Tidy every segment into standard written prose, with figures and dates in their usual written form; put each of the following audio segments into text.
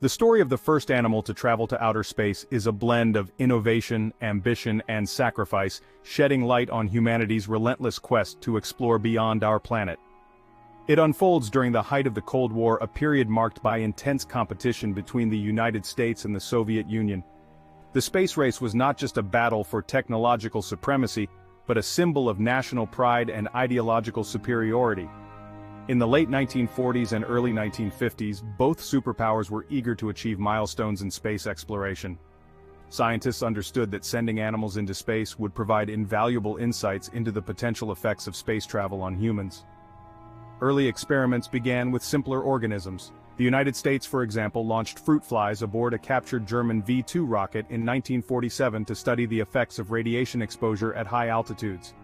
The story of the first animal to travel to outer space is a blend of innovation, ambition, and sacrifice, shedding light on humanity's relentless quest to explore beyond our planet. It unfolds during the height of the Cold War, a period marked by intense competition between the United States and the Soviet Union. The space race was not just a battle for technological supremacy, but a symbol of national pride and ideological superiority. In the late 1940s and early 1950s, both superpowers were eager to achieve milestones in space exploration. Scientists understood that sending animals into space would provide invaluable insights into the potential effects of space travel on humans. Early experiments began with simpler organisms. The United States, for example, launched fruit flies aboard a captured German V-2 rocket in 1947 to study the effects of radiation exposure at high altitudes.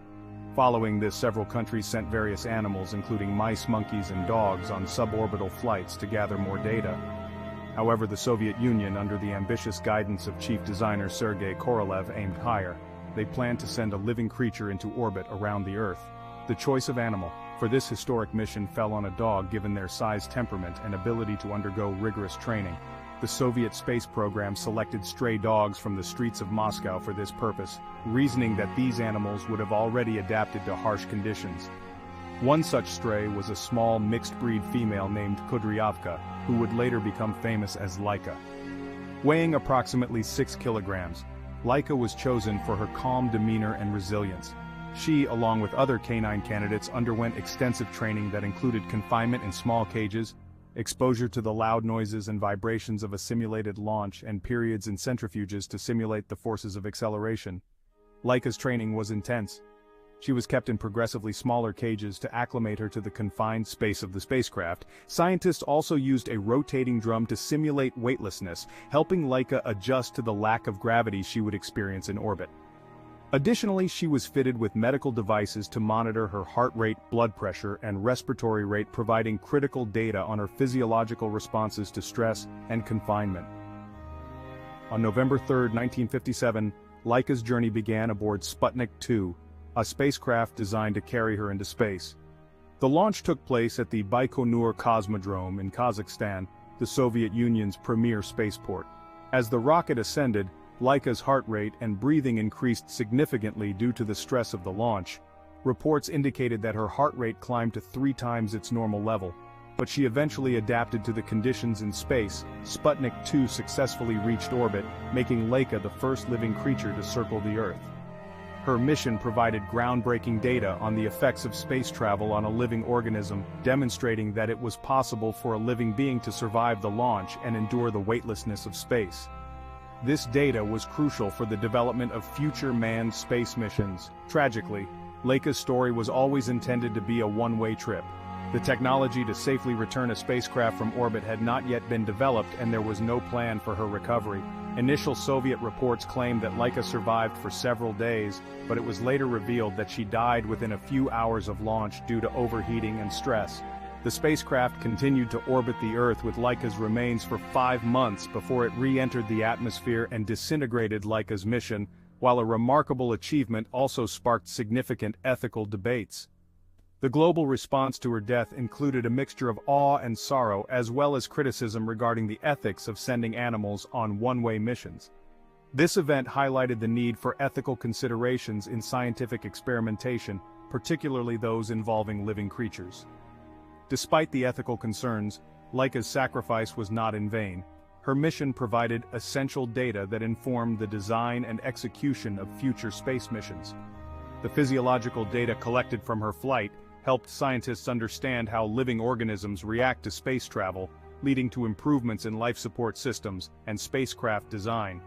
Following this, several countries sent various animals, including mice, monkeys, and dogs, on suborbital flights to gather more data. However, the Soviet Union, under the ambitious guidance of chief designer Sergei Korolev, aimed higher. They planned to send a living creature into orbit around the Earth. The choice of animal for this historic mission fell on a dog, given their size, temperament, and ability to undergo rigorous training. The Soviet space program selected stray dogs from the streets of Moscow for this purpose, reasoning that these animals would have already adapted to harsh conditions. One such stray was a small mixed-breed female named Kudryavka, who would later become famous as Laika. Weighing approximately 6 kilograms, Laika was chosen for her calm demeanor and resilience. She, along with other canine candidates, underwent extensive training that included confinement in small cages, exposure to the loud noises and vibrations of a simulated launch, and periods in centrifuges to simulate the forces of acceleration. Laika's training was intense. She was kept in progressively smaller cages to acclimate her to the confined space of the spacecraft. Scientists also used a rotating drum to simulate weightlessness, helping Laika adjust to the lack of gravity she would experience in orbit. Additionally, she was fitted with medical devices to monitor her heart rate, blood pressure, and respiratory rate, providing critical data on her physiological responses to stress and confinement. On November 3, 1957, Laika's journey began aboard Sputnik 2, a spacecraft designed to carry her into space. The launch took place at the Baikonur Cosmodrome in Kazakhstan, the Soviet Union's premier spaceport. As the rocket ascended, Laika's heart rate and breathing increased significantly due to the stress of the launch. Reports indicated that her heart rate climbed to 3 times its normal level, but she eventually adapted to the conditions in space. Sputnik 2 successfully reached orbit, making Laika the first living creature to circle the Earth. Her mission provided groundbreaking data on the effects of space travel on a living organism, demonstrating that it was possible for a living being to survive the launch and endure the weightlessness of space. This data was crucial for the development of future manned space missions. Tragically, Laika's story was always intended to be a one-way trip. The technology to safely return a spacecraft from orbit had not yet been developed, and there was no plan for her recovery. Initial Soviet reports claimed that Laika survived for several days, but it was later revealed that she died within a few hours of launch due to overheating and stress. The spacecraft continued to orbit the Earth with Laika's remains for 5 months before it re-entered the atmosphere and disintegrated Laika's mission, while a remarkable achievement also sparked significant ethical debates. The global response to her death included a mixture of awe and sorrow, as well as criticism regarding the ethics of sending animals on one-way missions. This event highlighted the need for ethical considerations in scientific experimentation, particularly those involving living creatures. Despite the ethical concerns, Laika's sacrifice was not in vain. Her mission provided essential data that informed the design and execution of future space missions. The physiological data collected from her flight helped scientists understand how living organisms react to space travel, leading to improvements in life support systems and spacecraft design.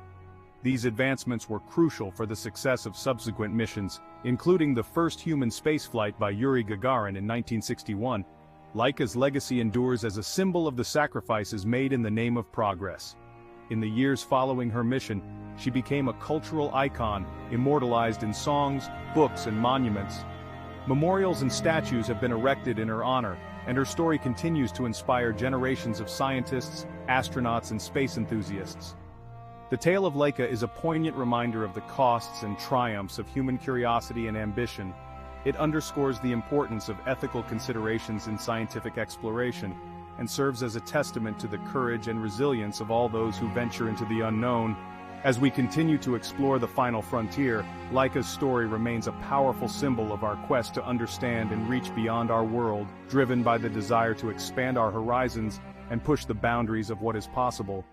These advancements were crucial for the success of subsequent missions, including the first human spaceflight by Yuri Gagarin in 1961. Laika's legacy endures as a symbol of the sacrifices made in the name of progress. In the years following her mission, she became a cultural icon, immortalized in songs, books, and monuments. Memorials and statues have been erected in her honor, and her story continues to inspire generations of scientists, astronauts, and space enthusiasts. The tale of Laika is a poignant reminder of the costs and triumphs of human curiosity and ambition. It underscores the importance of ethical considerations in scientific exploration, and serves as a testament to the courage and resilience of all those who venture into the unknown. As we continue to explore the final frontier, Laika's story remains a powerful symbol of our quest to understand and reach beyond our world, driven by the desire to expand our horizons and push the boundaries of what is possible.